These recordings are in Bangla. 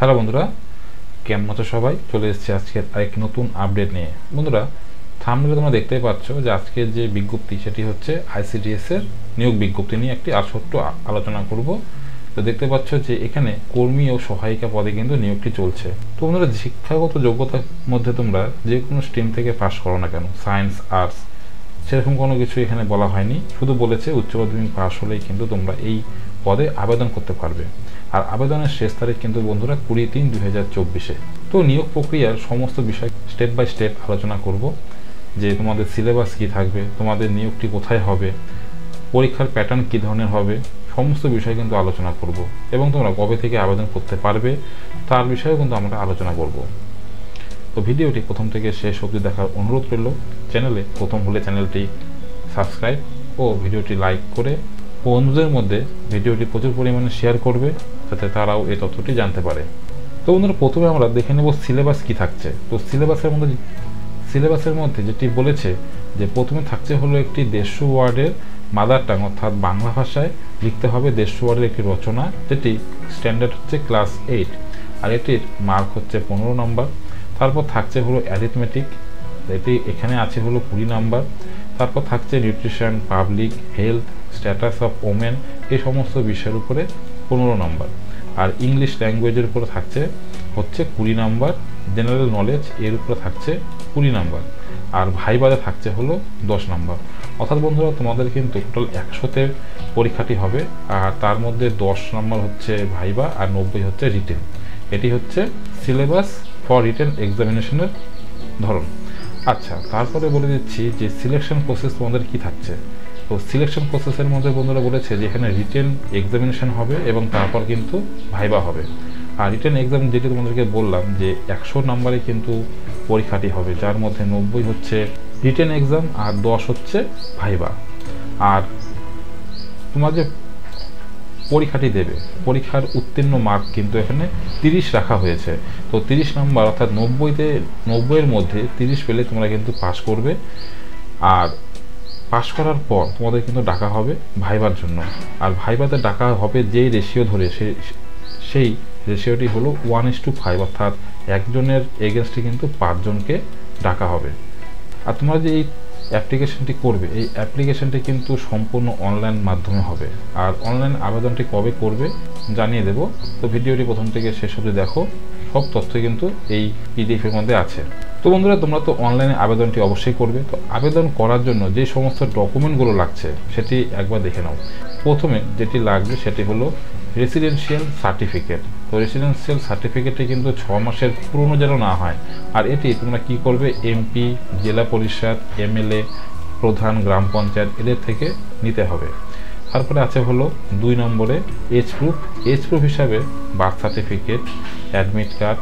হ্যালো বন্ধুরা, কেমন আছো সবাই? চলে এসেছি আজকের আরেক নতুন আপডেট নিয়ে। বন্ধুরা, থাম্বনেলে তোমরা দেখতেই পাচ্ছ যে আজকের যে বিজ্ঞপ্তি সেটি হচ্ছে আইসিডিএস এর নিয়োগ বিজ্ঞপ্তি নিয়ে একটি ছোট্ট আলোচনা করব। তো দেখতে পাচ্ছ যে এখানে কর্মী ও সহায়িকা পদে কিন্তু নিয়োগটি চলছে। তো বন্ধুরা, শিক্ষাগত যোগ্যতার মধ্যে তোমরা যে কোনো স্ট্রিম থেকে পাশ করো না কেন, সায়েন্স, আর্টস, সেরকম কোনো কিছু এখানে বলা হয়নি। শুধু বলেছে উচ্চ মাধ্যমিক পাশ হলেই কিন্তু তোমরা এই পদে আবেদন করতে পারবে। আর আবেদনের শেষ তারিখ কিন্তু বন্ধুরা 20/3/2024। তো নিয়োগ প্রক্রিয়ার সমস্ত বিষয় স্টেপ বাই স্টেপ আলোচনা করব, যে তোমাদের সিলেবাস কী থাকবে, তোমাদের নিয়োগটি কোথায় হবে, পরীক্ষার প্যাটার্ন কী ধরনের হবে, সমস্ত বিষয় কিন্তু আলোচনা করব। এবং তোমরা কবে থেকে আবেদন করতে পারবে তার বিষয়েও কিন্তু আমরা আলোচনা করব। তো ভিডিওটি প্রথম থেকে শেষ অবধি দেখার অনুরোধ রইল। চ্যানেলে প্রথম হলে চ্যানেলটি সাবস্ক্রাইব ও ভিডিওটি লাইক করে বন্ধুদের মধ্যে ভিডিওটি প্রচুর পরিমাণে শেয়ার করবে, যাতে তারাও এই তথ্যটি জানতে পারে। তো বন্ধুরা, প্রথমে আমরা দেখে নেব সিলেবাস কি থাকছে। তো সিলেবাসের মধ্যে যেটি বলেছে যে প্রথমে থাকছে হলো একটি 150 ওয়ার্ডের মাদার টাং অর্থাৎ বাংলা ভাষায় লিখতে হবে 150 ওয়ার্ডের একটি রচনা, যেটি স্ট্যান্ডার্ড হচ্ছে ক্লাস 8, আর এটির মার্ক হচ্ছে 15 নম্বর। তারপর থাকছে হলো অ্যারিথমেটিক, এটি এখানে আছে হলো 20 নাম্বার। তারপর থাকছে nutrition, public health, status of women, এই সমস্ত বিষয়ের উপরে 15 নম্বর। আর ইংলিশ ল্যাঙ্গুয়েজের উপরে থাকছে হচ্ছে 20 নাম্বার। জেনারেল নলেজ এর উপরে থাকছে 20 নাম্বার। আর ভাইবাতে থাকছে হলো 10 নাম্বার। অর্থাৎ বন্ধুরা, তোমাদের কিন্তু টোটাল 100তে পরীক্ষাটি হবে, আর তার মধ্যে 10 নাম্বার হচ্ছে ভাইবা আর 90 হচ্ছে রিটেন। এটি হচ্ছে সিলেবাস ফর রিটেন এক্সামিনেশনের ধরন। আচ্ছা, তারপরে বলে দিচ্ছি যে সিলেকশন প্রসেস তোমাদের কি থাকছে। তো সিলেকশন প্রসেসের মধ্যে বন্ধুরা বলেছে যে এখানে রিটেন এক্সামিনেশন হবে এবং তারপর কিন্তু ভাইবা হবে। আর রিটেন এক্সাম যেটি তোমাদেরকে বললাম যে 100 নাম্বারে কিন্তু পরীক্ষাটি হবে, যার মধ্যে 90 হচ্ছে রিটেন এক্সাম আর 10 হচ্ছে ভাইবা। আর তোমার যে পরীক্ষাটি দেবে, পরীক্ষার উত্তীর্ণ মার্ক কিন্তু এখানে 30 রাখা হয়েছে। তো 30 নাম্বার অর্থাৎ 90-এর মধ্যে 30 পেলে তোমরা কিন্তু পাস করবে। আর পাস করার পর তোমাদের কিন্তু ডাকা হবে ভাইবার জন্য। আর ভাইবাতে ডাকা হবে যেই রেশিও ধরে, সেই রেশিওটি হলো 1:5, অর্থাৎ একজনের এগেনস্টে কিন্তু 5 জনকে ডাকা হবে। আর তোমরা যে এই অ্যাপ্লিকেশনটি করবে, এই অ্যাপ্লিকেশনটি কিন্তু সম্পূর্ণ অনলাইন মাধ্যমে হবে। আর অনলাইন আবেদনটি কবে করবে জানিয়ে দেব। তো ভিডিওটি প্রথম থেকে শেষ অবধি দেখো, সব তথ্য কিন্তু এই পিডিএফের মধ্যে আছে। তো বন্ধুরা, তোমরা তো অনলাইনে আবেদনটি অবশ্যই করবে। তো আবেদন করার জন্য যে সমস্ত ডকুমেন্টগুলো লাগছে সেটি একবার দেখে নাও। প্রথমে যেটি লাগবে সেটি হলো রেসিডেন্সিয়াল সার্টিফিকেট। তো রেসিডেন্সিয়াল সার্টিফিকেটটি কিন্তু 6 মাসের পুরনো যেন না হয়। আর এটি তোমরা কি করবে, এমপি, জেলা পরিষদ, এমএলএ, প্রধান, গ্রাম পঞ্চায়েত এদের থেকে নিতে হবে। তারপরে আছে হলো 2 নম্বরে এজ প্রুফ। এজ প্রুফ হিসাবে বার্থ সার্টিফিকেট, অ্যাডমিট কার্ড,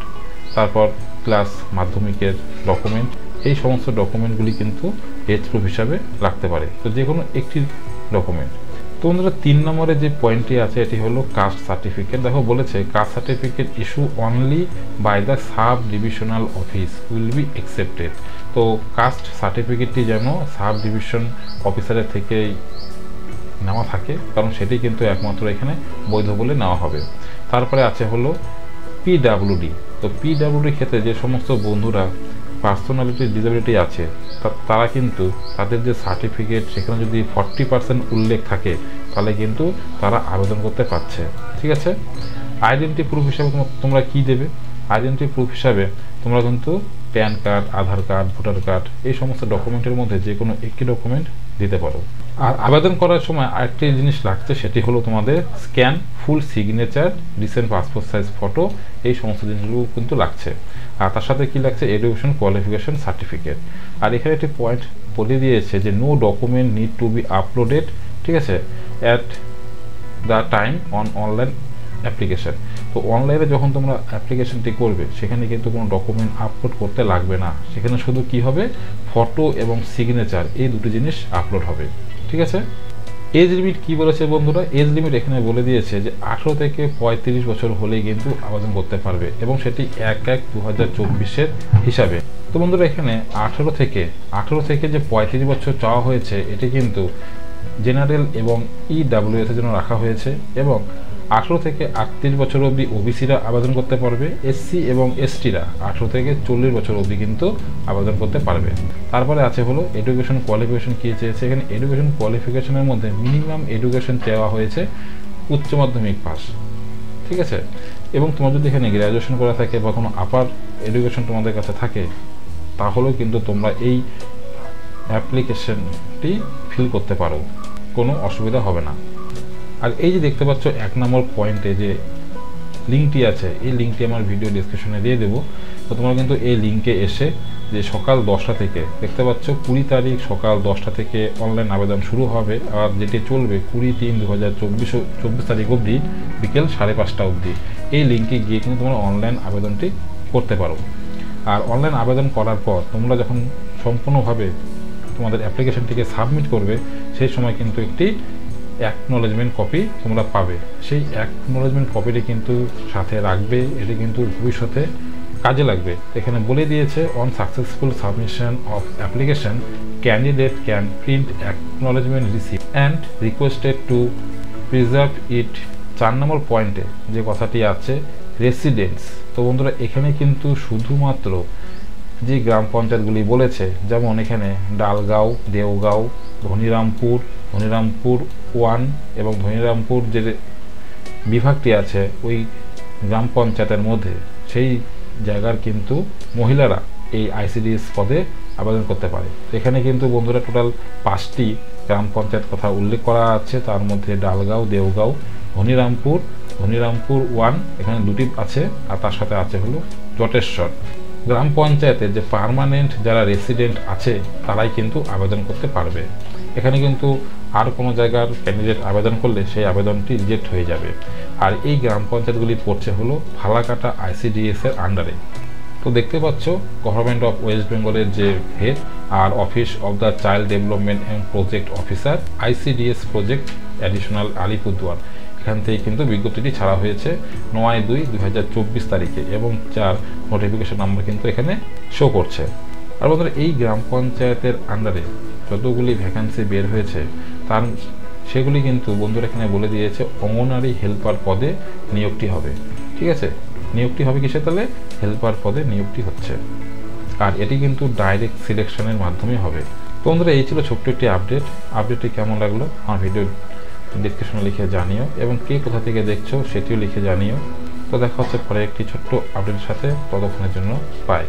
তারপর ক্লাস মাধ্যমিকের ডকুমেন্ট, এই সমস্ত ডকুমেন্টগুলি কিন্তু এজ প্রুফ হিসাবে লাগতে পারে। তো যে কোনো একটি ডকুমেন্ট। তো বন্ধুরা, 3 নম্বরে যে পয়েন্টটি আছে এটি হলো কাস্ট সার্টিফিকেট। দেখো বলেছে caste certificate issue only by the sub divisional office will be accepted. তো কাস্ট সার্টিফিকেটটি যেন সাব ডিভিশন অফিসারের থেকেই নেওয়া থাকে, কারণ সেটি কিন্তু একমাত্র এখানে বৈধ বলে নেওয়া হবে। তারপরে আছে হলো পিডাব্লিউডি। তো পিডাব্লিউডির ক্ষেত্রে যে সমস্ত বন্ধুরা পার্সোনালিটি ডিসেবিলিটি আছে, তারা কিন্তু তাদের যে সার্টিফিকেট সেখানে যদি 40% উল্লেখ থাকে তাহলে কিন্তু তারা আবেদন করতে পারছে। ঠিক আছে। আইডেন্টি প্রুফ হিসাবে তোমরা কি দেবে? আইডেন্টি প্রুফ হিসাবে তোমরা কিন্তু প্যান কার্ড, আধার কার্ড, ভোটার কার্ড, এই সমস্ত ডকুমেন্টের মধ্যে যে কোনো একটি ডকুমেন্ট দিতে পারো। আর আবেদন করার সময় আরেকটি জিনিস লাগছে, সেটি হলো তোমাদের scan, full signature, recent passport size photo, এই সমস্ত জিনিসগুলো কিন্তু লাগছে। আর তার সাথে কি লাগছে, এডুকেশন কোয়ালিফিকেশন সার্টিফিকেট। আর এখানে একটি পয়েন্ট বলে দিয়েছে যে no document need to be uploaded, ঠিক আছে, at the time on online application. তো অনলাইনে যখন তোমরা অ্যাপ্লিকেশনটি করবে সেখানে কিন্তু কোনো ডকুমেন্ট আপলোড করতে লাগবে না। সেখানে শুধু কি হবে, ফটো এবং সিগনেচার, এই দুটি জিনিস আপলোড হবে। ঠিক আছে। এজ লিমিট কি বলেছে বন্ধুরা? এজ লিমিট এখানে বলে দিয়েছে যে 18 থেকে 35 বছর হলেই কিন্তু আবেদন করতে পারবে, এবং সেটি 1/1/2024 হিসাবে। তো বন্ধুরা, এখানে 18 থেকে যে 35 বছর চাওয়া হয়েছে, এটি কিন্তু জেনারেল এবং ইডাব্লিউএস এর জন্য রাখা হয়েছে। এবং 18 থেকে 38 বছর অবধি ওবিসিরা আবেদন করতে পারবে, এসসি এবং এসটিরা 18 থেকে 40 বছর অবধি কিন্তু আবেদন করতে পারবে। তারপরে আছে হলো এডুকেশন কোয়ালিফিকেশন কী চেয়েছে। এখানে এডুকেশন কোয়ালিফিকেশনের মধ্যে মিনিমাম এডুকেশন চাওয়া হয়েছে উচ্চ মাধ্যমিক পাস, ঠিক আছে। এবং তোমার যদি এখানে গ্র্যাজুয়েশন করা থাকে বা কোনো আপার এডুকেশন তোমাদের কাছে থাকে, তাহলেও কিন্তু তোমরা এই অ্যাপ্লিকেশনটি ফিল করতে পারো, কোনো অসুবিধা হবে না। আর এই যে দেখতে পাচ্ছ 1 নম্বর পয়েন্টে যে লিঙ্কটি আছে, এই লিঙ্কটি আমার ভিডিও ডিসক্রিপশনে দিয়ে দেবো। তো তোমরা কিন্তু এই লিঙ্কে এসে যে সকাল 10টা থেকে দেখতে পাচ্ছ 20 তারিখ সকাল 10টা থেকে অনলাইন আবেদন শুরু হবে, আর যেটি চলবে 20/3/2024 তারিখ অবধি বিকেল 5:30 অবধি। এই লিঙ্কে গিয়ে কিন্তু তোমরা অনলাইন আবেদনটি করতে পারো। আর অনলাইন আবেদন করার পর তোমরা যখন সম্পূর্ণভাবে তোমাদের অ্যাপ্লিকেশনটিকে সাবমিট করবে, সেই সময় কিন্তু একটি অ্যাকনোলেজমেন্ট কপি তোমরা পাবে। সেই অ্যাকনোলেজমেন্ট কপিটি কিন্তু সাথে রাখবে, এটি কিন্তু ভবিষ্যতে কাজে লাগবে। এখানে বলে দিয়েছে on successful submission of application candidate can print acknowledgement receive and requested to preserve it. 4 number পয়েন্টে যে কথাটি আছে রেসিডেন্টস। তো বন্ধুরা এখানে কিন্তু শুধুমাত্র যে গ্রাম পঞ্চায়েতগুলি বলেছে, যেমন এখানে ডালগাঁও, দেওগাঁও, ধনিরামপুর 1 এবং ধনিরামপুর যে বিভাগটি আছে ওই গ্রাম পঞ্চায়েতের মধ্যে, সেই জায়গার কিন্তু মহিলারা এই আইসিডিএস পদে আবেদন করতে পারে। এখানে কিন্তু বন্ধুরা টোটাল 5টি গ্রাম পঞ্চায়েত কথা উল্লেখ করা আছে, তার মধ্যে ডালগাঁও, দেওগাঁও, ধনিরামপুর 1 এখানে 2টি আছে, আর তার সাথে আছে হলো জটেশ্বর। গ্রাম পঞ্চায়েতের যে পার্মানেন্ট যারা রেসিডেন্ট আছে তারাই কিন্তু আবেদন করতে পারবে। এখানে কিন্তু আর কোনো জায়গার ক্যান্ডিডেট আবেদন করলে সেই আবেদনটি রিজেক্ট হয়ে যাবে। আর এই গ্রাম পঞ্চায়েতগুলি পড়ছে হলো ফালাকাটা আইসিডিএস এর আন্ডারে। তো দেখতে পাচ্ছ গভর্নমেন্ট অফ ওয়েস্ট বেঙ্গলের যে হেড আর office of the child development and project officer ICDS project additional Alipurduar, এখান থেকে কিন্তু বিজ্ঞপ্তিটি ছাড়া হয়েছে 9/2/2024 তারিখে, এবং যার নোটিফিকেশন নাম্বার কিন্তু এখানে শো করছে। আর বন্ধুরা এই গ্রাম পঞ্চায়েতের আন্ডারে যতগুলি ভ্যাকান্সি বের হয়েছে তার সেগুলি কিন্তু বন্ধুরা এখানে বলে দিয়েছে অঙ্গনারী হেল্পার পদে নিয়োগটি হবে, ঠিক আছে। নিয়োগটি হবে কিসে, তাহলে হেল্পার পদে নিয়োগটি হচ্ছে, আর এটি কিন্তু ডাইরেক্ট সিলেকশনের মাধ্যমে হবে। তো বন্ধুরা এই ছিল ছোট্ট একটি আপডেটটি কেমন লাগলো আমার ভিডিও ডিসক্রিপশনে লিখে জানিও, এবং কে কোথা থেকে দেখছো সেটিও লিখে জানিও। তো দেখা হচ্ছে পরে একটি ছোট্ট আপডেটের সাথে, ততক্ষণের জন্য বাই।